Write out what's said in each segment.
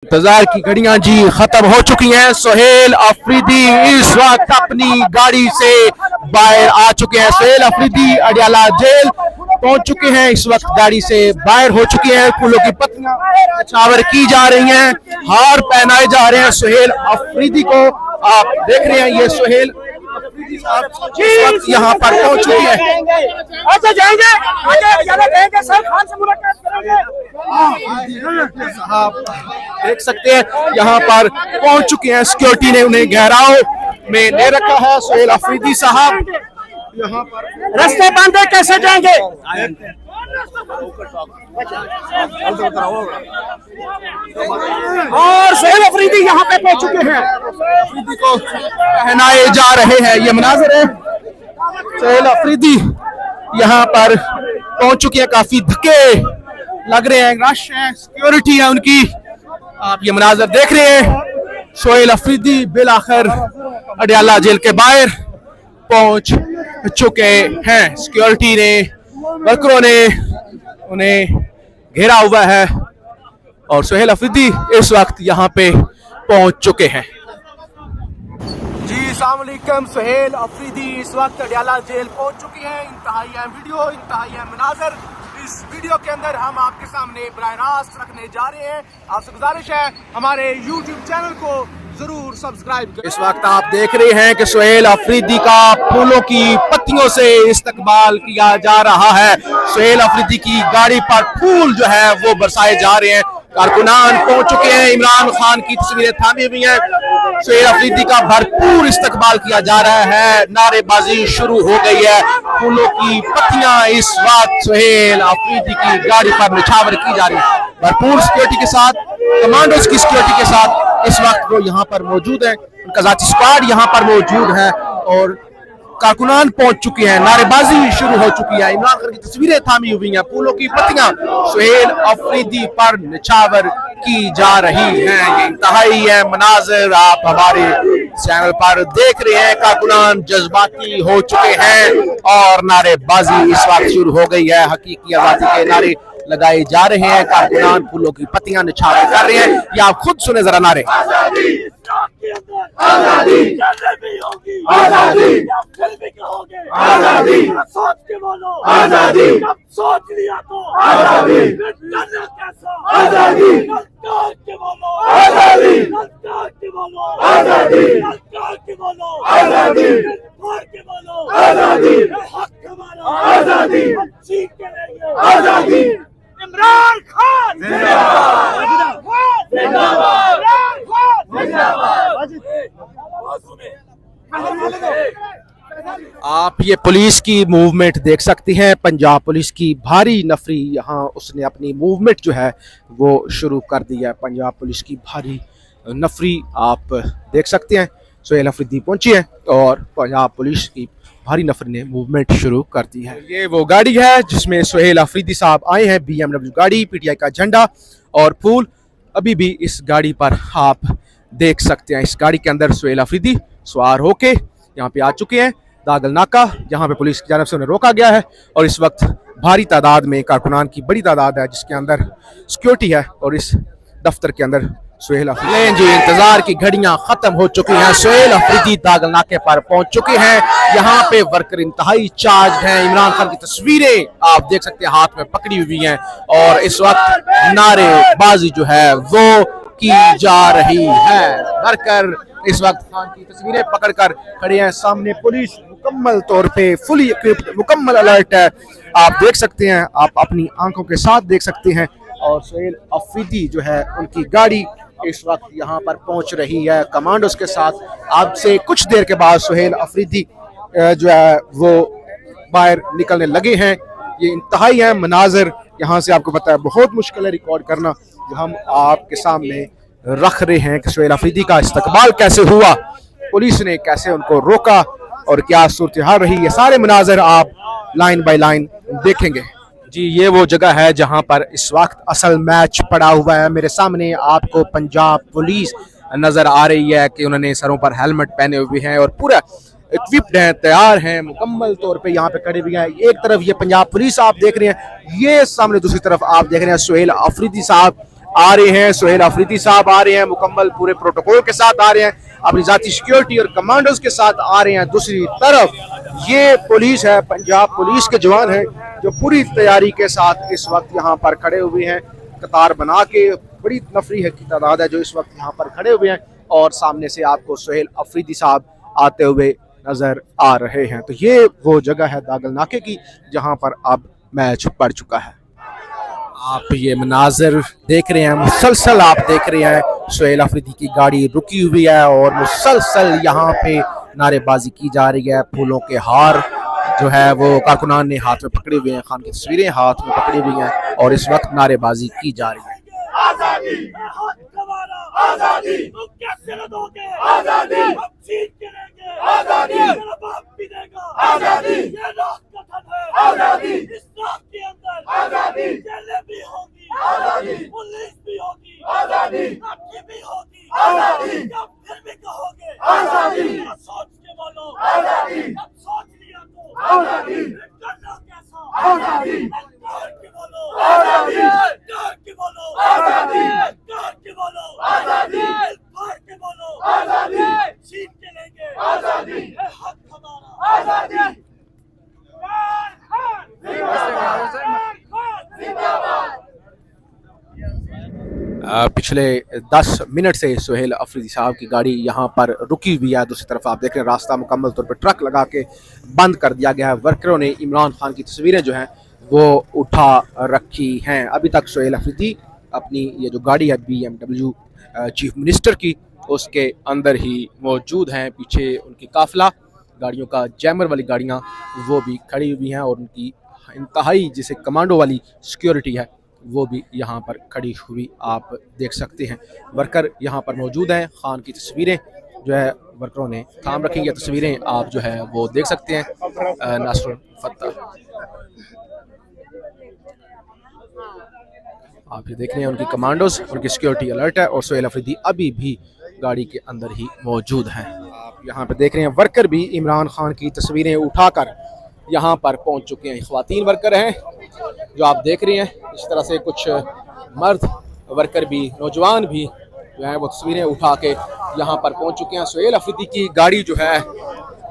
इंतजार की घड़ियां जी खत्म हो चुकी हैं। सुहेल अफरीदी इस वक्त अपनी गाड़ी से बाहर आ चुके हैं। सुहेल अफरीदी अडियाला जेल पहुंच चुके हैं। इस वक्त गाड़ी से बाहर हो चुके हैं। फूलों की पत्तियां निछावर की जा रही हैं, हार पहनाए जा रहे हैं सुहेल अफरीदी को। आप देख रहे हैं ये सुहेल अफरीदी साहब इस वक्त यहाँ पर पहुंच चुके हैं। अच्छा जाएंगे सर खान से मुलाकात करेंगे। साहब देख सकते हैं यहाँ पर पहुंच चुके हैं। सिक्योरिटी ने उन्हें घेराव में ले रखा है। सुहेल अफरीदी साहब यहाँ पर रास्ते बंद है, कैसे जाएंगे? और सुहेल अफरीदी यहाँ पे पहुंच चुके हैं। अफरीदी को पहनाए जा रहे हैं। ये मनाजर है। सुहेल अफरीदी यहाँ पर पहुंच चुके हैं। काफी धक्के लग रहे हैं, रश है, सिक्योरिटी है उनकी। आप ये मनाजर देख रहे हैं। सुहेल अफरीदी बिलाखिर अडियाला जेल के बाहर पहुंच चुके हैं। सिक्योरिटी ने, वर्करों ने उन्हें घेरा हुआ है और सुहेल अफरीदी इस वक्त यहाँ पे पहुंच चुके हैं। जी अस्सलाम वालेकुम। सुहेल अफरीदी इस वक्त अडियाला जेल पहुंच चुके हैं। इंतहाई अहम वीडियो, इंतहाई अहम मनाजर इस वीडियो के अंदर हम आपके सामने बराह रास्त रखने जा रहे हैं। आपसे गुजारिश है हमारे YouTube चैनल को जरूर सब्सक्राइब करें। इस वक्त आप देख रहे हैं कि सुहेल अफरीदी का फूलों की पत्तियों से इस्तकबाल किया जा रहा है। सुहेल अफरीदी की गाड़ी पर फूल जो है वो बरसाए जा रहे हैं। कारकुनान पहुंच चुके हैं। इमरान खान की तस्वीरें थामी हुई हैं। सुहेल अफरीदी का भरपूर इस्तकबाल किया जा रहा है। नारेबाजी शुरू हो गई है। फूलों की पत्तियां इस वक्त सुहेल अफरीदी की गाड़ी पर निछावर की जा रही है। भरपूर सिक्योरिटी के साथ, कमांडोज की सिक्योरिटी के साथ इस वक्त वो यहाँ पर मौजूद है। उनका जाती स्क्वाड यहाँ पर मौजूद है और कारकुनान पहुंच चुके हैं। नारेबाजी शुरू हो चुकी है। इमरान खान की तस्वीरें थामी हुई हैं। फूलों की पत्तियां सुहेल अफरीदी पर निछावर की जा रही हैं। ये इंतहाई है मनाजिर आप हमारे चैनल पर देख रहे हैं। कारकुनान जज्बाती हो चुके हैं और नारेबाजी इस वक्त शुरू हो गई है। हकीकी आजादी के नारे लगाए जा रहे हैं। कारकुनान फूलों की पत्तियां निछावर कर रहे हैं। ये आप खुद सुने जरा नारे। आजादी भी होगी, आजादी फिर भी कहोगे, आजादी सोच के बोलो, आजादी सोच लिया तो आजादी डरना कैसा, आजादी के बोलो, आजादी के बोलो, आजादी के बोलो, आजादी के बोलो, आजादी हक हमारा, आजादी जीत के लेंगे, आजादी। इमरान खान जिंदाबाद, जिंदाबाद, आप ये पुलिस की मूवमेंट देख सकती हैं। पंजाब पुलिस की भारी नफरी यहाँ उसने अपनी मूवमेंट जो है वो शुरू कर दी है। पंजाब पुलिस की भारी नफरी आप देख सकते हैं। सुहेल अफरीदी पहुंची है और पंजाब पुलिस की भारी नफरी ने मूवमेंट शुरू कर दी है। ये वो गाड़ी है जिसमें सुहेल अफरीदी साहब आए हैं। BMW गाड़ी, PTI का झंडा और फूल अभी भी इस गाड़ी पर आप देख सकते हैं। इस गाड़ी के अंदर सुहेल अफरीदी सवार होके यहाँ पे आ चुके हैं। दागल नाका जहाँ पे पुलिस की जानब से उन्हें रोका गया है और इस वक्त भारी तादाद में कारकुनान की बड़ी तादाद है जिसके अंदर सिक्योरिटी है और इस दफ्तर के अंदर सुहेल अफरीदी जी। इंतजार की घड़ियां खत्म हो चुकी हैं। सुहेल अफरीदी दागल नाके पर पहुंच चुके हैं। यहाँ पे वर्कर इंतहाई चार्ज हैं। इमरान खान की तस्वीरें आप देख सकते हैं हाथ में पकड़ी हुई हैं और इस वक्त नारेबाजी जो है वो की जा रही है। वर्कर इस वक्त खान की तस्वीरें पकड़कर खड़े हैं। सामने पुलिस मुकम्मल तौर पे फुली इक्विप्ड, मुकम्मल अलर्ट है। आप देख सकते हैं, आप अपनी आंखों के साथ देख सकते हैं। और सुहेल अफरीदी जो है उनकी गाड़ी इस वक्त यहाँ पर पहुंच रही है कमांडोज के साथ। आपसे कुछ देर के बाद सुहेल अफरीदी जो है वो बाहर निकलने लगे हैं। ये इंतहाई है मनाजिर। यहाँ से आपको पता है बहुत मुश्किल है रिकॉर्ड करना, जो हम आपके सामने रख रहे हैं कि सुहेल अफरीदी का इस्तकबाल कैसे हुआ, पुलिस ने कैसे उनको रोका और क्या सूरत हाल रही। ये सारे मनाजिर आप लाइन बाय लाइन देखेंगे। जी ये वो जगह है जहां पर इस वक्त असल मैच पड़ा हुआ है। मेरे सामने आपको पंजाब पुलिस नजर आ रही है कि उन्होंने सरों पर हेलमेट पहने हुए हैं और पूरा इक्विप्ड हैं, तैयार हैं, मुकम्मल तौर पे यहाँ पे खड़े हुए हैं। एक तरफ ये पंजाब पुलिस आप देख रहे हैं, ये सामने दूसरी तरफ आप देख रहे हैं सुहेल अफरीदी साहब आ रहे हैं, सुहेल अफरीदी साहब आ रहे हैं, मुकम्मल पूरे प्रोटोकॉल के साथ आ रहे हैं, अपनी जाती सिक्योरिटी और कमांडोज के साथ आ रहे हैं। दूसरी तरफ ये पुलिस है, पंजाब पुलिस के जवान हैं जो पूरी तैयारी के साथ इस वक्त यहाँ पर खड़े हुए हैं, कतार बना के। बड़ी नफरी है की तादाद है जो इस वक्त यहाँ पर खड़े हुए हैं और सामने से आपको सुहेल अफरीदी साहब आते हुए नजर आ रहे हैं। तो ये वो जगह है दागल नाके की जहाँ पर अब मैच पड़ चुका है। आप ये मनाजर देख रहे हैं, मुसलसल आप देख रहे हैं सुहेल अफरीदी की गाड़ी रुकी हुई है और मुसलसल यहाँ पे नारेबाजी की जा रही है। फूलों के हार जो है वो कारकुनान ने हाथ में पकड़े हुए हैं, खान की तस्वीरें हाथ में पकड़ी हुई हैं और इस वक्त नारेबाजी की जा रही है। आजादी आजादी तुम कैसे न दोगे आजादी, हम जीत के लेंगे आजादी, मेरा बाप भी देगा आजादी, ये रात कथन है आजादी, इस रात के अंदर आजादी, जेलें भी होगी आजादी, पुलिस भी होगी आजादी, लाठी भी होगी आजादी, क्या फिर भी कहोगे आजादी, सोच के बोलो आजादी, अब सोच लिया तो आजादी, करना कैसा आजादी, डर के बोलो आजादी, डर के बोलो आजादी, डर के बोलो आजादी, फाड़ के बोलो आजादी, जीत के लेंगे आजादी, ये हक हमारा आजादी। पिछले 10 मिनट से सुहेल अफरीदी साहब की गाड़ी यहाँ पर रुकी हुई है। दूसरी तरफ आप देख रहे हैं रास्ता मुकम्मल तौर पर ट्रक लगा के बंद कर दिया गया है। वर्करों ने इमरान खान की तस्वीरें जो हैं वो उठा रखी हैं। अभी तक सुहेल अफरीदी अपनी ये जो गाड़ी है BMW चीफ मिनिस्टर की, उसके अंदर ही मौजूद हैं। पीछे उनकी काफिला गाड़ियों का जैमर वाली गाड़ियाँ वो भी खड़ी हुई हैं और उनकी इंतहाई जिसे कमांडो वाली सिक्योरिटी है वो भी यहाँ पर खड़ी हुई आप देख सकते हैं। वर्कर यहाँ पर मौजूद हैं। खान की तस्वीरें जो है वर्करों ने थाम रखी, ये तस्वीरें आप जो है वो देख सकते हैं। नासरुल फत्ता आप ये देख रहे हैं, उनकी कमांडोज, उनकी सिक्योरिटी अलर्ट है और सुहेल अफरीदी अभी भी गाड़ी के अंदर ही मौजूद हैं। आप यहाँ पर देख रहे हैं वर्कर भी इमरान खान की तस्वीरें उठाकर यहाँ पर पहुँच चुके हैं। ख्वातीन वर्कर हैं जो आप देख रहे हैं, इस तरह से कुछ मर्द वर्कर भी, नौजवान भी जो है वो तस्वीरें उठा के यहाँ पर पहुँच चुके हैं। सुहेल अफरीदी की गाड़ी जो है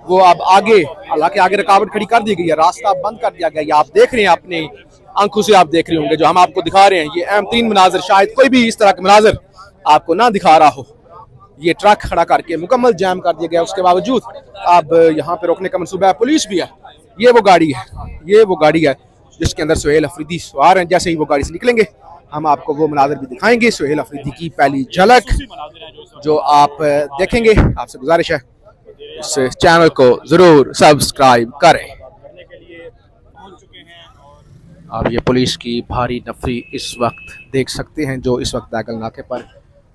वो अब आगे, हालांकि आगे रुकावट खड़ी कर दी गई है, रास्ता बंद कर दिया गया। ये आप देख रहे हैं, अपने आंखों से आप देख रहे होंगे जो हम आपको दिखा रहे हैं। ये अहम तीन मनाजर, शायद कोई भी इस तरह के मनाजर आपको ना दिखा रहा हो। ये ट्रक खड़ा करके मुकम्मल जाम कर दिया गया, उसके बावजूद अब यहाँ पे रोकने का मनसूबा है। पुलिस भी है। ये वो गाड़ी है, ये वो गाड़ी है जिसके अंदर सुहेल अफरीदी सवार हैं। जैसे ही वो गाड़ी से निकलेंगे हम आपको वो मनाजर भी दिखाएंगे। सुहेल अफरीदी की पहली झलक जो आप देखेंगे। आपसे गुजारिश है इस चैनल को जरूर सब्सक्राइब करें। आप ये पुलिस की भारी नफरी इस वक्त देख सकते हैं जो इस वक्त दागल नाके पर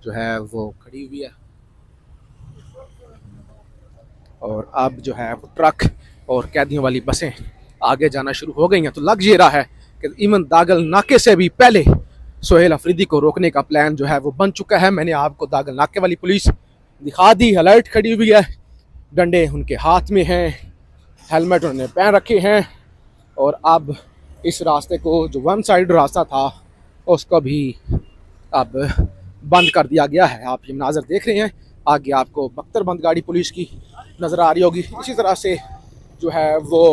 जो है वो खड़ी हुई है और अब जो है वो ट्रक और कैदियों वाली बसें आगे जाना शुरू हो गई हैं। तो लग ये रहा है कि इवन दागल नाके से भी पहले सुहेल अफरीदी को रोकने का प्लान जो है वो बन चुका है। मैंने आपको दागल नाके वाली पुलिस दिखा दी, अलर्ट खड़ी हुई है, डंडे उनके हाथ में हैं, हेलमेट उन्होंने पहन रखे हैं और अब इस रास्ते को जो वन साइड रास्ता था उसको भी अब बंद कर दिया गया है। आप ये मनाजर देख रहे हैं, आगे आपको बख्तरबंद गाड़ी पुलिस की नज़र आ रही होगी। इसी तरह से जो है वो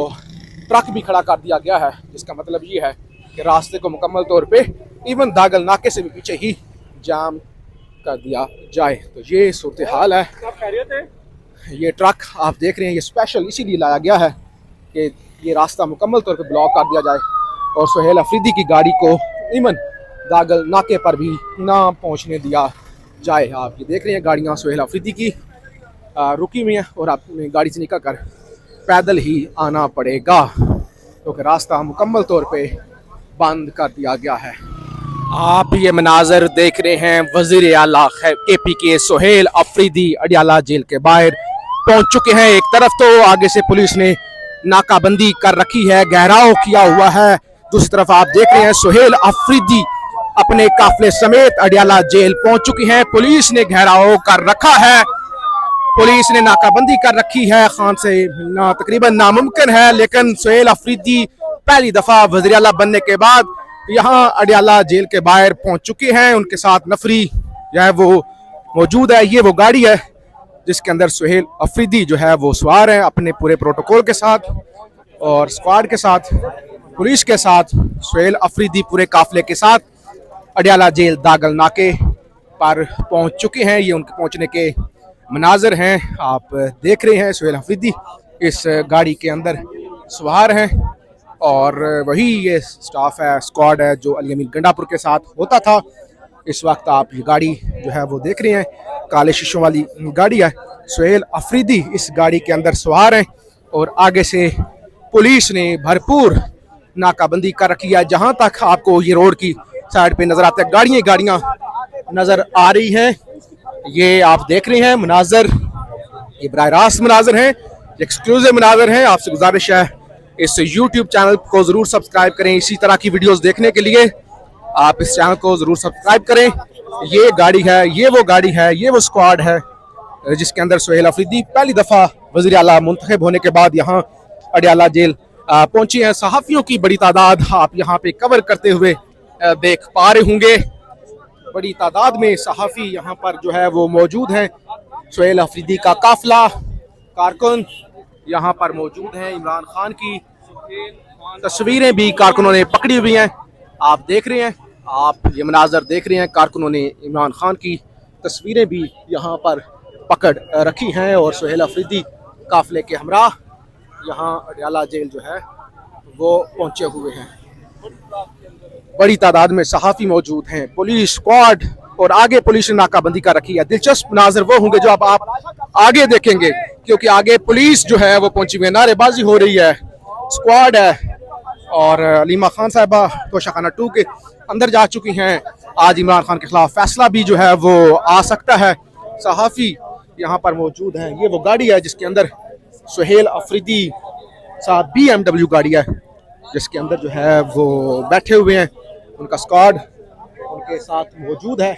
ट्रक भी खड़ा कर दिया गया है, जिसका मतलब ये है कि रास्ते को मुकम्मल तौर पे इवन दागल नाके से भी पीछे ही जाम कर दिया जाए। तो ये सूरत हाल है। ये ट्रक आप देख रहे हैं, ये स्पेशल इसीलिए लाया गया है कि ये रास्ता मुकम्मल तौर पे ब्लॉक कर दिया जाए और सुहेल अफरीदी की गाड़ी को इवन दागल नाके पर भी ना पहुंचने दिया जाए। आप ये देख रहे हैं गाड़ियां सुहेल अफरीदी की रुकी हुई हैं और आपने गाड़ी से निकल कर पैदल ही आना पड़ेगा क्योंकि रास्ता मुकम्मल तौर पे बंद कर दिया गया है। आप ये मनाजर देख रहे हैं, वजीर आला KP के सुहेल अफरीदी अडियाला जेल के बाहर पहुंच चुके हैं। एक तरफ तो आगे से पुलिस ने नाकाबंदी कर रखी है, घेराव किया हुआ है, दूसरी तरफ आप देख रहे हैं सुहेल अफरीदी अपने काफिले समेत अडियाला जेल पहुंच चुकी हैं। पुलिस ने घेराव कर रखा है, पुलिस ने नाकाबंदी कर रखी है। खान से मिलना तकरीबन नामुमकिन है, लेकिन सुहेल अफरीदी पहली दफा वज़ीर आला बनने के बाद यहाँ अडियाला जेल के बाहर पहुंच चुके हैं। उनके साथ नफरी जो है वो मौजूद है। ये वो गाड़ी है जिसके अंदर सुहेल अफरीदी जो है वो सवार है अपने पूरे प्रोटोकॉल के साथ और स्क्वाड के साथ, पुलिस के साथ। सुहेल अफरीदी पूरे काफिले के साथ अडियाला जेल दागल नाके पर पहुंच चुके हैं। ये उनके पहुंचने के मनाजर हैं, आप देख रहे हैं। सुहेल अफरीदी इस गाड़ी के अंदर सवार हैं और वही ये स्टाफ है, स्क्वाड है जो अली अमीन गंडापुर के साथ होता था। इस वक्त आप ये गाड़ी जो है वो देख रहे हैं, काले शीशों वाली गाड़ी है। सुहेल अफरीदी इस गाड़ी के अंदर सवार हैं और आगे से पुलिस ने भरपूर नाकाबंदी कर रखी है। जहां तक आपको ये रोड की साइड पे नजर आते हैं गाड़ियां नजर आ रही हैं। ये आप देख रहे हैं मनाजर, ये बराह रास्त मनाजर हैं, एक्सक्लूसिव मनाजर हैं। आपसे गुजारिश है इस YouTube चैनल को जरूर सब्सक्राइब करें। इसी तरह की वीडियोस देखने के लिए आप इस चैनल को जरूर सब्सक्राइब करें। ये गाड़ी है, ये वो गाड़ी है, ये वो स्क्वाड है जिसके अंदर सुहेल अफरीदी पहली दफा वजीर आला मुंतखब होने के बाद यहाँ अडियाला जेल पहुंची हैं। सहाफियों की बड़ी तादाद आप यहाँ पे कवर करते हुए देख पा रहे होंगे। बड़ी तादाद में सहाफी यहाँ पर जो है वो मौजूद हैं। सुहेल अफरीदी का काफिला कारकुन यहाँ पर मौजूद हैं। इमरान खान की तस्वीरें भी कारकुनों ने पकड़ी हुई हैं, आप देख रहे हैं। आप ये मनाजर देख रहे हैं, कारकुनों ने इमरान खान की तस्वीरें भी यहाँ पर पकड़ रखी हैं और सुहेल अफरीदी काफिले के हमरा यहाँ अडियाला जेल जो है वो पहुंचे हुए हैं। बड़ी तादाद में सहाफी मौजूद हैं, पुलिस स्क्वाड और आगे पुलिस ने नाकाबंदी कर रखी है। दिलचस्प मनाजर वो होंगे जो आप आगे देखेंगे क्योंकि आगे पुलिस जो है वो पहुंची हुई है, नारेबाजी हो रही है, स्क्वाड है और अलीमा खान साहिबा तोशाखाना 2 के अंदर जा चुकी हैं। आज इमरान खान के खिलाफ फैसला भी जो है वो आ सकता है। सहाफी यहाँ पर मौजूद हैं। ये वो गाड़ी है जिसके अंदर सुहेल अफरीदी साहब BMW गाड़ी है जिसके अंदर जो है वो बैठे हुए हैं। उनका स्क्वाड उनके साथ मौजूद है।